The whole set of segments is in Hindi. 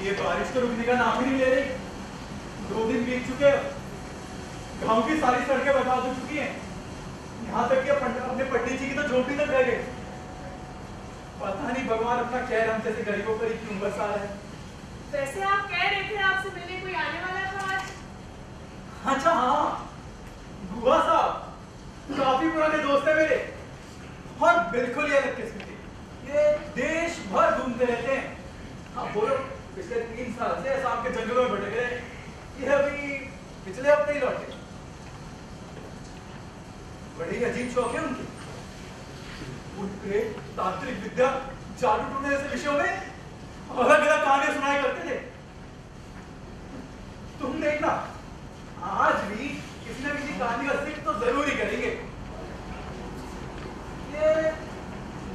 ये बारिश तो रुकने का नाम ही नहीं ले रही। 2 दिन बीत चुके हैं, गांव की सारी सड़कें बर्बाद हो चुकी हैं। यहाँ तक कि अपने पंडित जी की तो झोपड़ी तक रह गए। पता नहीं भगवान अपना कहर हम जैसे गरीबों पर ही क्यों बरसा रहा है। वैसे आप कह रहे थे आपसे मिलने कोई आने वाला था आज? अच्छा हाँ, बुआ साहब काफी पुराने दोस्त है मेरे और बिल्कुल ही अलग किस्म के। ये देश भर घूमते रहते हैं। हाँ बोलो, पिछले 3 साल से आसाम के जंगलों में भटक रहे। ये अभी पिछले हफ्ते ही लौटे। बड़ी अजीब शौक है उनकी। उनके तांत्रिक विद्या, जादू टूटने जैसे विषयों में अलग अलग कहानियां सुनाया करते थे। तुम देखना, आज भी किसी न किसी कहानी का जिक्र तो जरूर ही करेंगे। ये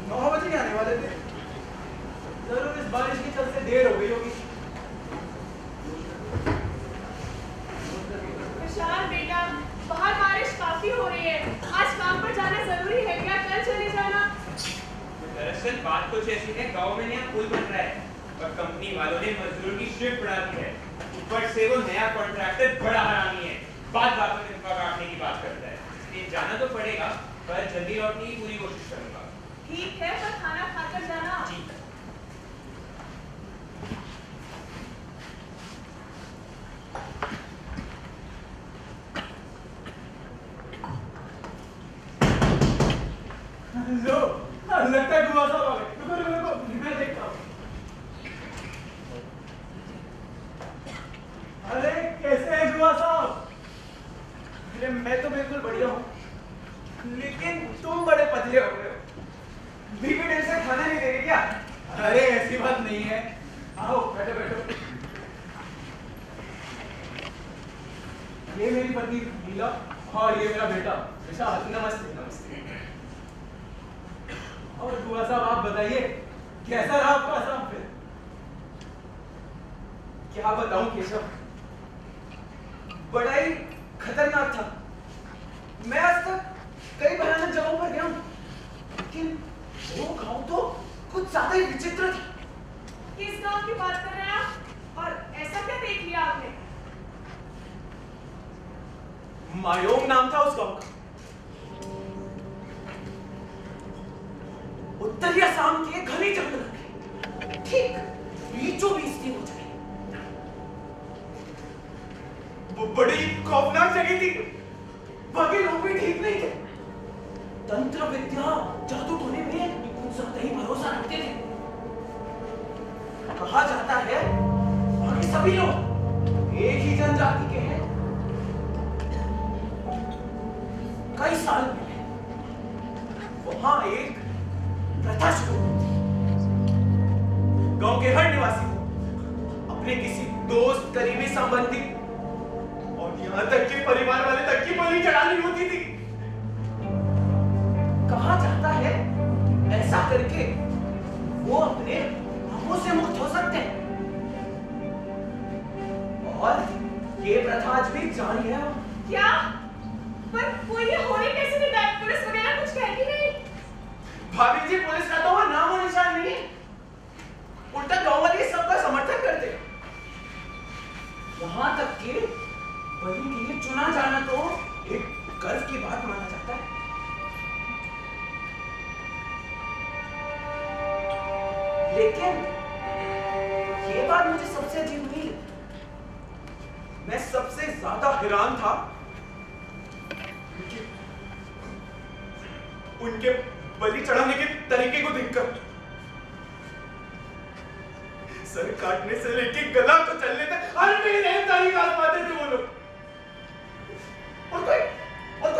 9 बजे ही आने वाले थे। जरूर इस बारिश के चलते देर हो गई होगी। विशाल बेटा, बाहर बारिश काफी हो रही है। आज काम पर जाना जरूरी है क्या? कल चले जाना। दरअसल बात कुछ ऐसी है, गांव में नया पुल बन रहा है और कंपनी वालों ने मजदूर की शिफ्ट बढ़ा दी है। ऊपर से वो नया कॉन्ट्रैक्टर बड़ा हरामी है, बात बात में तनख्वाह काटने की बात करता है। इसलिए जाना तो पड़ेगा, पर जल्दी लौटने की पूरी कोशिश करूंगा। ठीक है, पर खाना खाकर जाना। जी। लो, लगता है बुआ साहब आ गए। रुको रुको रुको, मैं देखता हूँ। अरे कैसे हैं बुआ साहब? अरे मैं तो बिल्कुल बढ़िया हूँ, लेकिन तुम बड़े पतले हो गए हो। बीवी ढंग से खाना नहीं देगी क्या? अरे ऐसी बात नहीं है, आओ बैठो बैठो। ये मेरी पत्नी लीला और ये मेरा बेटा विशाल। नमस्ते नमस्ते। और बुआ साहब आप बताइए, कैसा रहा आपका आसाम फिर? क्या बताऊं केशव, बड़ा ही खतरनाक था। मैं आज तक कई भयानक जगहों पर गया हूं, लेकिन वो गांव तो कुछ ज्यादा ही विचित्र था। किस गांव की बात कर रहे हैं आप? और ऐसा क्या देख लिया आपने? मायोंग नाम था उस गांव का। उत्तरी असम के घने जंगल के ठीक बीचों बीच थी वो जगह। वो बड़ी खौफनाक जगह थी। बाकी लोग भी ठीक नहीं थे। तंत्र विद्या, जादू टोने में कुछ ज्यादा ही भरोसा रखते थे। कहा जाता है बाकी सभी लोग एक ही जनजाति के हैं। कई साल पहले वहां एक प्रथा शुरू हुई थी। गांव के हर निवासी को अपने किसी दोस्त, करीबी संबंधी और यहां तक कि परिवार वाले तक की बलि चढ़ानी होती थी। कहा जाता है ऐसा करके वो अपने पापों से मुक्त हो सकते हैं। और ये प्रथा आज भी जारी है। क्या? पर वो ये होने कैसे देता है? पुलिस वगैरह कुछ कहती नहीं? भाभी जी, पुलिस का तो वहां नाम और निशान नहीं है। उल्टा गांव वाले सबका समर्थन करते हैं। यहां तक कि बलि के लिए चुना जाना तो एक गर्व की बात माना जाता है। लेकिन ये बात मुझे सबसे अजीब नहीं लगी। मैं सबसे ज्यादा हैरान था उनके बलि चढ़ाने के तरीके को देखकर। सर काटने से लेके गला तो चलने तक हर नए तरीका आजमाते थे वो लोग। और कोई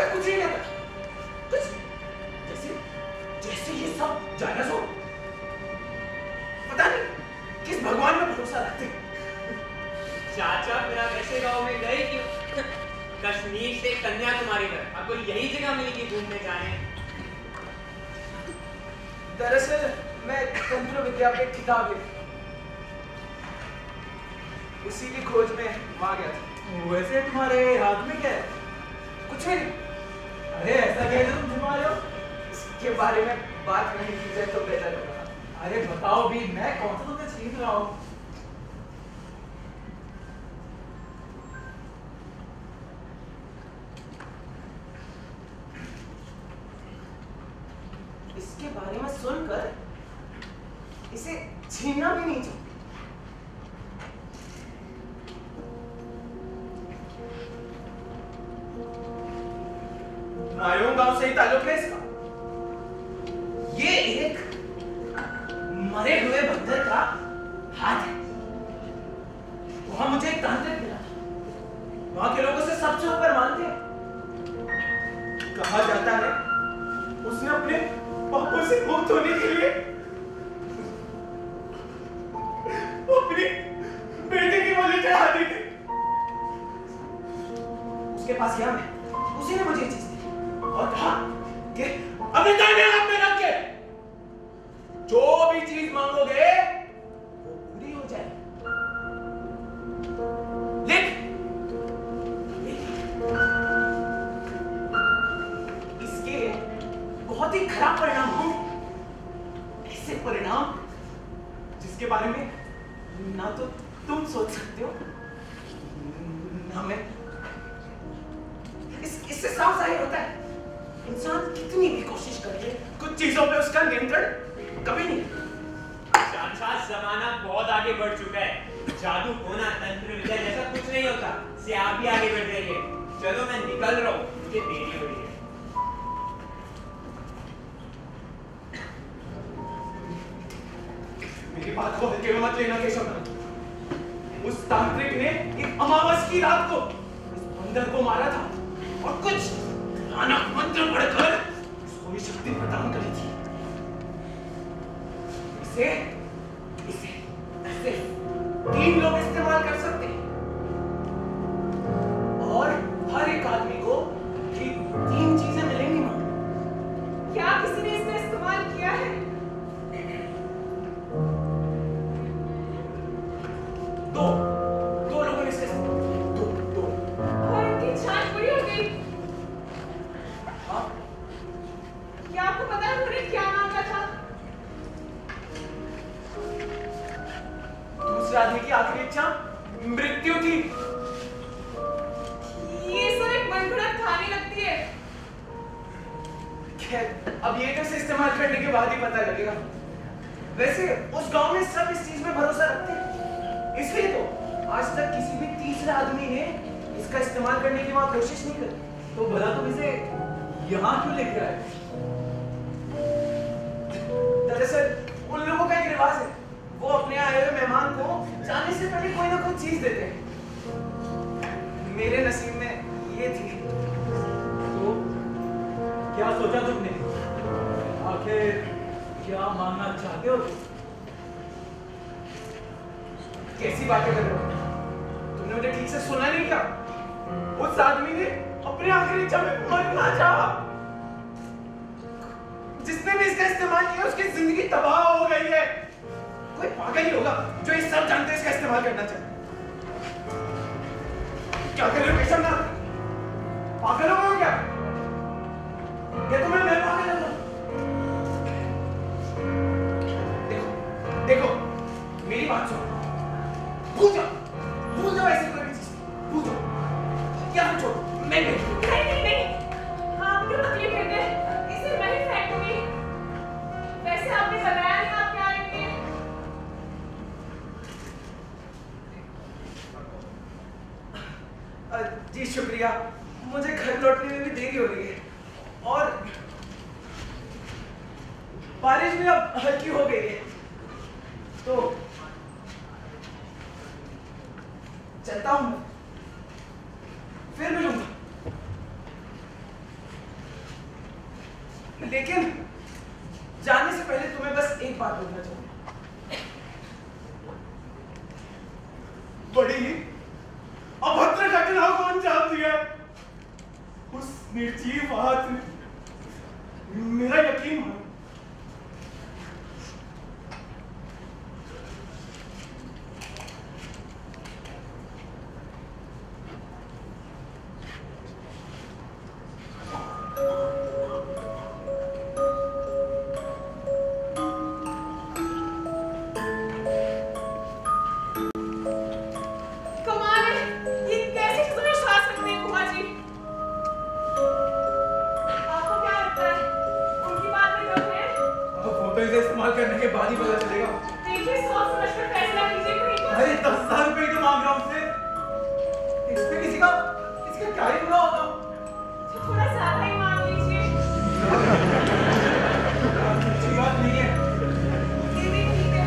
कुछ नहीं कहता। कुछ जैसे ये सब जायज हो। पता नहीं किस भगवान में भरोसा रखते। चाचा फिर आप ऐसे गाँव में गए क्यों? कश्मीर से कन्याकुमारी तक आपको यही जगह मिली कि घूमने जाने? दरअसल मैं तंत्र विद्या पे किताब लिखी, उसी की खोज में वहां गया था। वैसे तुम्हारे हाथ में क्या है? कुछ भी नहीं। अरे ऐसा क्या है तुम छुपा रहे हो? इसके बारे में बात नहीं की जाए तो बेहतर होगा। अरे बताओ भी, मैं कौन सा तुम्हें छीन रहा हूँ? इसके बारे में सुनकर इसे छीनना भी नहीं चाहती। नायोंग गांव से ही ताल्लुक है इसका। ये एक मरे हुए बंदर का हाथ है। वहां मुझे एक तांत्रिक मिला था, वहां के लोग उसे सबसे ऊपर मानते हैं। कहा जाता है उसने अपने पापों से मुक्त होने के लिए अपनी बेटे की बलि चढ़ा दी थी। उसके पास गया मैं, उसी ने मुझे ये चीज दी और कहा कि अपने दाहिने हाथ में रख के जो भी चीज मांगोगे वो पूरी हो जाए। इसके बहुत ही खराब परिणाम होंगे, ऐसे परिणाम जिसके बारे में ना तो तुम सोच सकते हो ना मैं। इससे साफ जाहिर होता है इंसान कितनी भी कोशिश करे कुछ चीजों पे उसका नियंत्रण कभी नहीं। चाचा जमाना बहुत आगे बढ़ चुका है। जादू टोना तंत्र विद्या जैसा कुछ नहीं होता। से आप भी आगे बढ़ रही है। चलो मैं निकल रहा हूँ, मुझे देरी हो रही है। मेरी बात को हल्के में मत लेना केशव। उस तांत्रिक ने एक अमावस की रात को इस बंदर को मारा था और कुछ भयानक मंत्र पढ़कर उसको ये शक्ति प्रदान करी थी। इसे इसे ऐसे 3 लोग इस्तेमाल कर सकते हैं और हर एक आदमी को ये 3 चीजें मिलेंगी। मां, क्या किसी ने इसका इस्तेमाल किया है? दो लोगों ने इसका दो। और इनकी जांच पूरी हो गई? हाँ, क्या आपको पता है उन्होंने क्या मांगा था? दूसरे आदमी की आखिरी इच्छा मृत्यु थी। ये सब एक मनगढ़ंत कहानी लगती है। खैर, अब ये कैसे इस्तेमाल करने के बाद ही पता लगेगा। वैसे उस गांव में सब इस चीज में भरोसा रखते हैं, इसलिए तो आज तक किसी भी तीसरे आदमी ने इसका इस्तेमाल करने की वहां कोशिश नहीं करी। तो भला तुम इसे यहाँ क्यों लेकर आए? दरअसल उन लोगों का एक रिवाज है, वो अपने आए हुए मेहमान को जाने से पहले कोई ना कोई चीज देते हैं। मेरे नसीब में ये थी। तो क्या सोचा तुमने? आखिर क्या मांगना चाहते हो? कैसी बातें कर रहे हो? तुमने मुझे ठीक से सुना नहीं क्या? उस आदमी ने अपने आखिरी इच्छा में मरना चाहा। जिसने भी इसका इस्तेमाल किया उसकी जिंदगी तबाह हो गई है। कोई पागल ही होगा जो ये सब जानते इसका इस्तेमाल करना चाहे। क्या कर रहे हो केशव नाथ? पागल हो गए क्या? क्या तुम्हें मैं पागल लग रहा हूं? देखो मेरी बात सुनो। भूल जाओ ऐसी कोई भी चीज। भूल जाओ, यहाँ छोड़ो, मैं नहीं, आप क्यों तकलीफ लेते हैं? इसे मैं ही फेंकूंगी। वैसे आपने बताया नहीं आप क्या लेंगे। जी शुक्रिया, मुझे घर लौटने में भी देरी हो रही है और बारिश भी अब हल्की हो गई है, तो चलता हूं मैं, फिर मिलूंगा। लेकिन जाने से पहले तुम्हें बस एक बात बोलना चाहूंगा। बड़ी ही अभद्र घटना को अंजाम दिया उस निर्जीव हाथ ने। मेरा यकीन मानो, आपको क्या लगता है उनकी बात में तो इसे इस्तेमाल करने के बाद ही पता चलेगा। देखिए, सोच समझ कर फैसला कीजिए, कहीं कुछ- अरे 10,000 रुपए तो मांग रहा हूँ उससे। इसमें किसी का क्या ही बुरा होगा? तो थोड़ा ज्यादा ही मांग लीजिए। अच्छी बात नहीं है। ये भी ठीक है।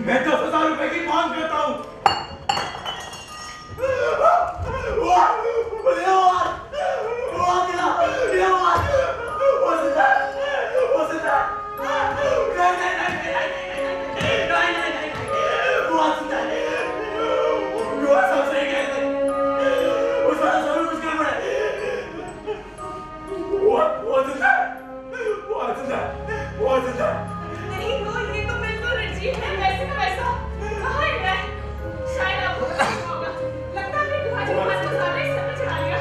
मैं 10,000 रुपए की मांग करता हूँ। नहीं तो ये तो बिल्कुल अजीब है, वैसे का वैसा। कहाँ है मैं? शायद आपको पता होगा। लगता है कि गुहाजी के पास को ज्यादा ही सर पे चढ़ा लिया।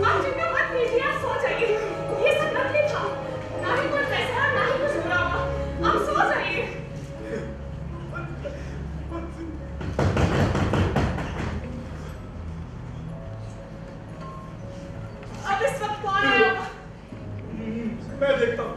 आप चिंता मत कीजिए, आप सो जाइए। ये सब नकली था। ना ही कोई पैसा, ना ही कुछ बुरा हुआ। आप सो जाइए। अब इस वक्त कौन आया? मैं देखता हूँ।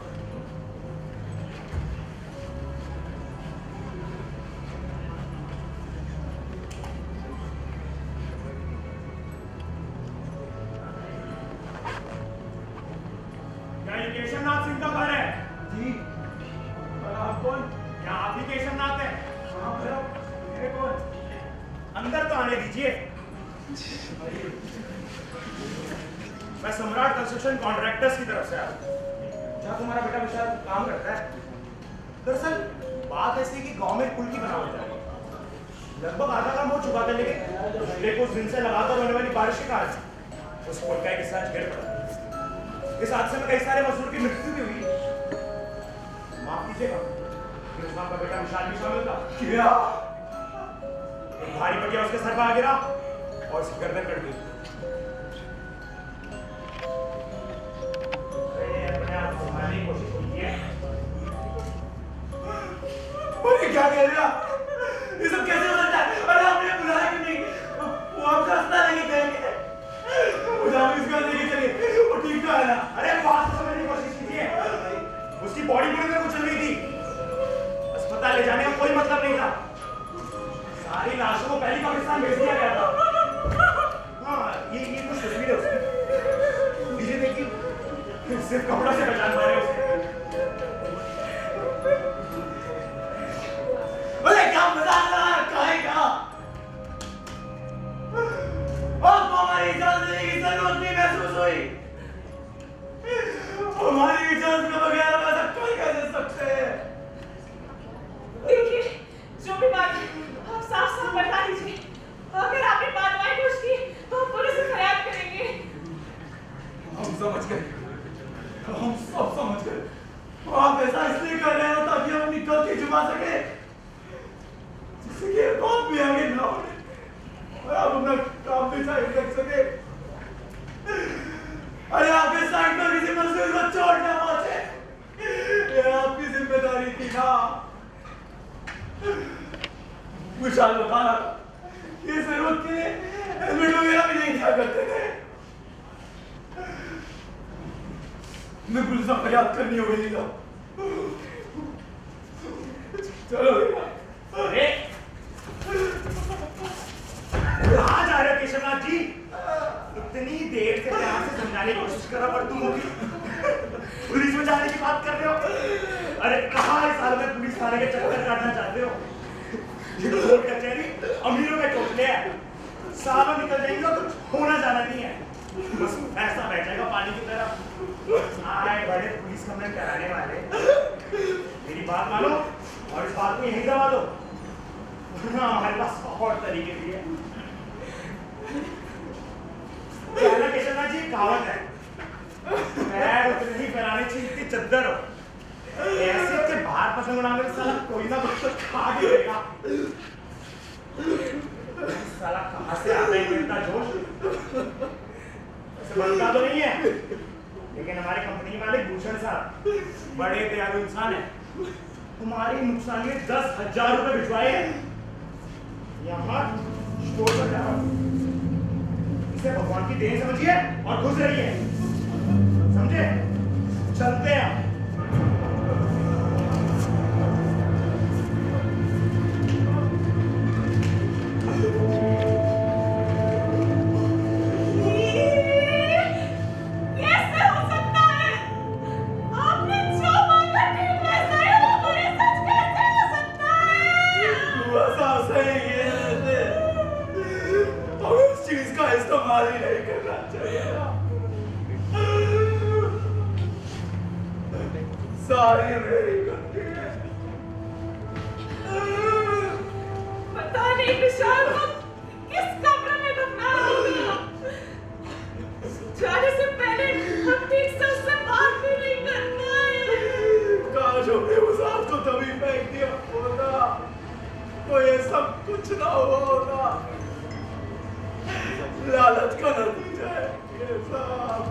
क्या ये केशवनाथ सिंह का घर है? जी। और आप कौन? क्या आप ही केशवनाथ हैं? हाँ भैया, ये कौन? अंदर तो आने दीजिए। मैं सम्राट कंस्ट्रक्शन कॉन्ट्रैक्टर्स की तरफ से आया हूं, जहाँ तुम्हारा बेटा विशाल काम करता है। दरअसल बात ऐसी है कि गांव में पुल की बनावट है। लगभग आधा काम हो चुका था, लेकिन पिछले कुछ दिन से लगातार होने वाली बारिश के कारण उस पुल का एक हिस्सा गिर पड़ा। इस हादसे में कई सारे मजदूर की मृत्यु भी हुई। माफ कीजिएगा, उसमें आपका बेटा विशाल भी शामिल था। क्या? एक भारी पटिया उसके सर पर आ गिरा और उसकी गर्दन कट गई। अपने आप को संभालने की कोशिश कीजिए। अरे क्या कह रहे हो? ये सब कैसे हो सकता है? अरे आपने बुलाया क्यों नहीं? वो आपका रास्ता लेके गए। मुझे आप इसका लेके चलिए, वो ठीक तो है ना? अरे बात को समझने की कोशिश कीजिए। उसकी बॉडी पूरी तरह कुचल गई थी। अस्पताल ले जाने का कोई मतलब नहीं था। सारी लाशों को पहली पाकिस्तान भेज दिया गया था। हाँ, ये कुछ तस्वीर है उसकी। लीजिए देखिए, सिर्फ कपड़ों से पहचान पा रहे हैं उसे। अरे क्या मजाक लगा रखा है क्या? आपको हमारी इजाजत देने की जरूरत नहीं महसूस हुई। हमारी इजाजत के बगैर हम ऐसा कोई कैसे सकते हैं? देखिए, जो भी बात है, आप साफ-साफ बता दीजिए। अगर आपने बात कुछ की, तो हम पुलिस से फरियाद करेंगे। हम समझ गए, हम सब समझ गए। आप ऐसा इसलिए कर रहे हो ताकि हम अपनी गलती छुपा सके, जिससे कि एक बात भी आगे ना हो और आप अपना काम भी साइड रख सके। अरे आपके साइड पर किसी मजदूर को चोट ना पहुंचे, ये आपकी जिम्मेदारी थी ना। विशाल बता रहा था, ये जरूरत के लिए हेलमेट वगैरह भी नहीं दिया करते थे। मैं पुलिस में फरियाद करनी होगी। चलो अरे कहाँ जा रहे हो केशवनाथ जी? इतनी देर से प्यार से समझाने की कोशिश कर रहा, पर तुम होगी पुलिस में जाने की बात कर रहे हो। अरे कहाँ इस साल में पुलिस थाने के चक्कर काटना चाहते हो? ये कोर्ट कचहरी अमीरों के चौथले है। सालों निकल जाएंगे और कुछ होना जाना नहीं है। बस ऐसा बैठेगा पानी की तरफ। आए बड़े पुलिस कमेंट कराने वाले। मेरी बात मानो और इस बात को यहीं दबा दो। हाँ, हमारे पास और तरीके भी है। कहना केशवनाथ जी कहावत है, पैर उतने ही फैलाने चाहिए जितनी चद्दर हो। ऐसे के बाहर पसंद बनाने से साला कोई ना कुछ तो खा के रहेगा। साला कहाँ से आता है इतना जोश? ऐसे बनता तो नहीं है, लेकिन हमारे कंपनी वाले भूषण साहब बड़े दयालु इंसान है। तुम्हारी नुकसानियत 10,000 रुपए भिजवाए हैं। यहाँ स्टोर पर जा रहा हूँ। इसे भगवान की देन समझिए और खुश रहिए, समझे? चलते हैं। सारी मेरी गलती है। पता नहीं विशाल को किस कमरे में दफनाया होगा। जाने से पहले हम ठीक से उससे बात भी नहीं कर पाए। काश हमने उस हाथ को तभी फेंक दिया होता तो ये सब कुछ ना हुआ होता। लालच का नतीजा है ये सब।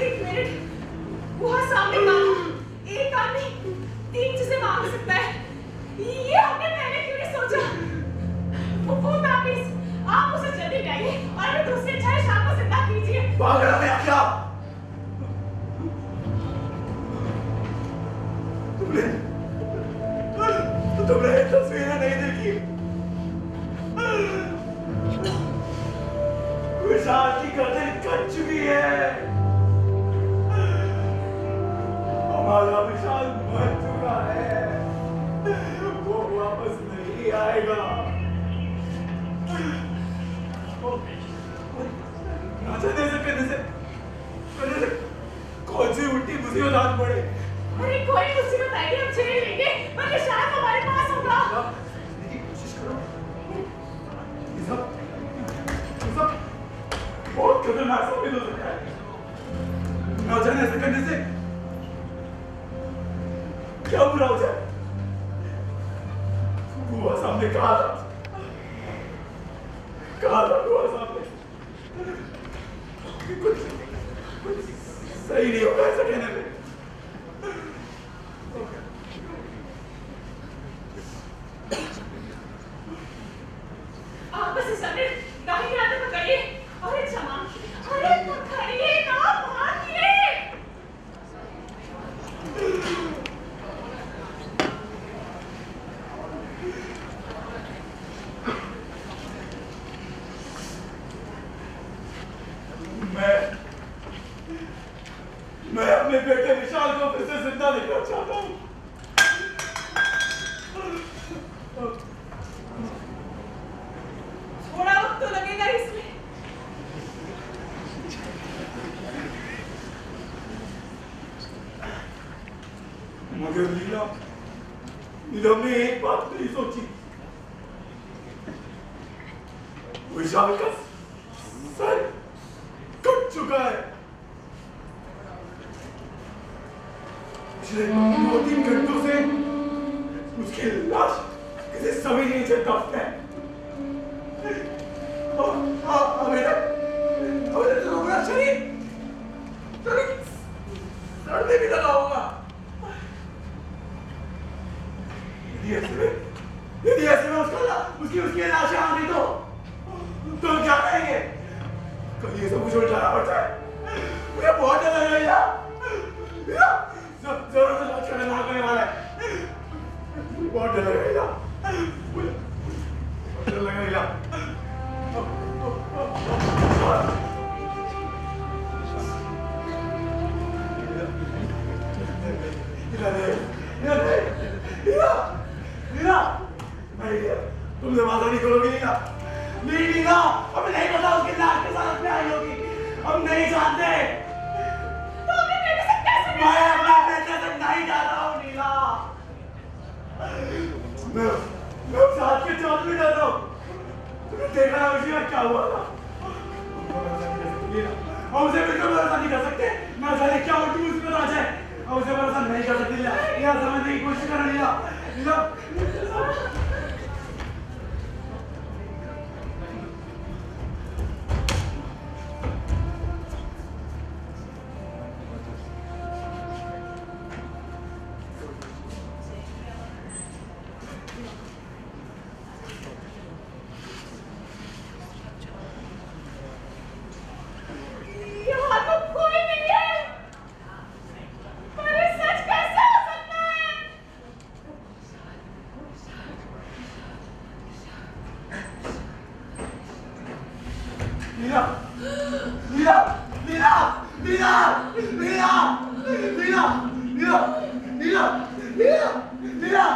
एक मिनट, वहाँ सामने मांगो। एक आदमी 3 चीजें मांग सकता है। ये हमने पहले क्यों नहीं सोचा? वो ताबीज़, आप उसे जल्दी लाइए और हमें दूसरी इच्छाएं शाम को जिंदा कीजिए। पागल है क्या? तुमने ये तस्वीरें नहीं देखी? विशाल की गर्दन कट चुकी है। हमारा विशाल मर चुका है। वो वापस नहीं आएगा। करने से कौन सी उल्टी मुसीबत हाथ पड़े? अरे कोई मुसीबत आएगी हम झेल लेंगे, मगर शायद हमारे पास होगा। कोशिश करो। ये सब बहुत खतरनाक साबित हो सकता है। ना जाने ऐसा करने से क्या बुरा हो जाए। बुआ सामने कहा था बुआ सामने कुछ सही नहीं होगा ऐसा कहने में। आप बस इस समय दाहिने हाथ में पकड़िए। अरे क्षमा, अरे पकड़िए ना, भागिए। मैं अपने बेटे विशाल को फिर से जिंदा देखना चाहता हूँ। थोड़ा वक्त तो लगेगा इसमें। मगर नीलम ने एक बात नहीं सोची। विशाल का सर कट चुका है। पिछले 2-3 घंटों से उसकी लाश किसी सभी नीचे दफ्न है। शरीर सड़ने भी लगा होगा। यदि ऐसे में उसकी लाशें आ गई तो क्या करेंगे? कहीं ये सब कुछ उल्टाना पड़ता है। मुझे बहुत डर लग रहा है। जरूर से लाश का निर्माण करने वाला है। बहुत डर लग रहा है। बहुत डर लग रहा है। तुम दरवाजा नहीं खोलोगी नीला? नहीं नीला, हमें नहीं पता उसकी लाश के साथ में आई होगी। हम नहीं जानते। तो अपने बेटे से कैसे मैं अपने बेटे से नहीं जाता हूँ नीला। मैं उस हाथ के चोट में जाता हूँ। तुमने देखा है उसी वक्त क्या हुआ था? हम उसे बिल्कुल भरोसा नहीं कर सकते। ना जाने क्या उल्टी मुसीबत आ जाए। हम उसे भरोसा नहीं कर सकते। यह समझने की कोशिश करो नीला। नीला लीला लीला लीला लीला लीला लीला लीला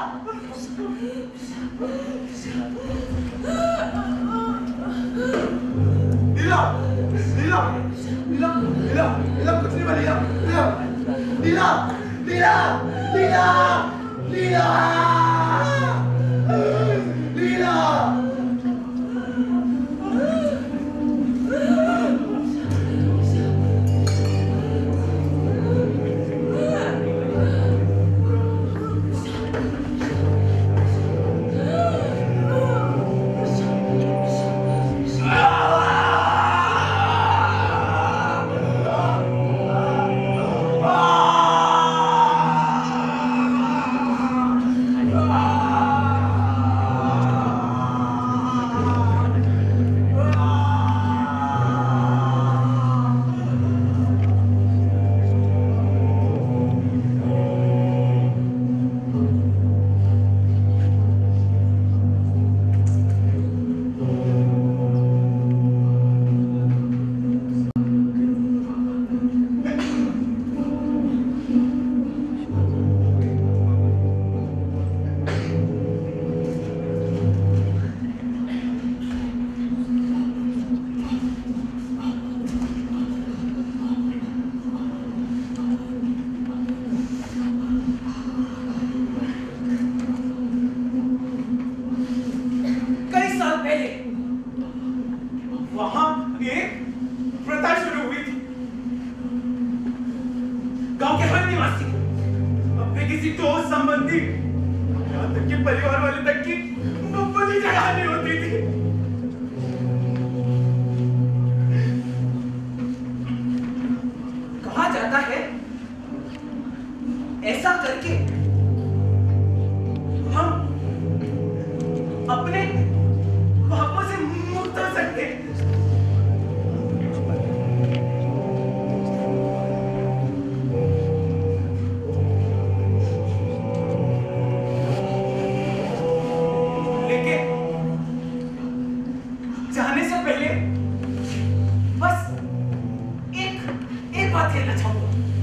लीला लीला लीला लीला लीला कुछ नहीं बनेगा लीला लीला लीला लीला लीला लीला जाने से पहले बस एक बात कहना चाहूंगा।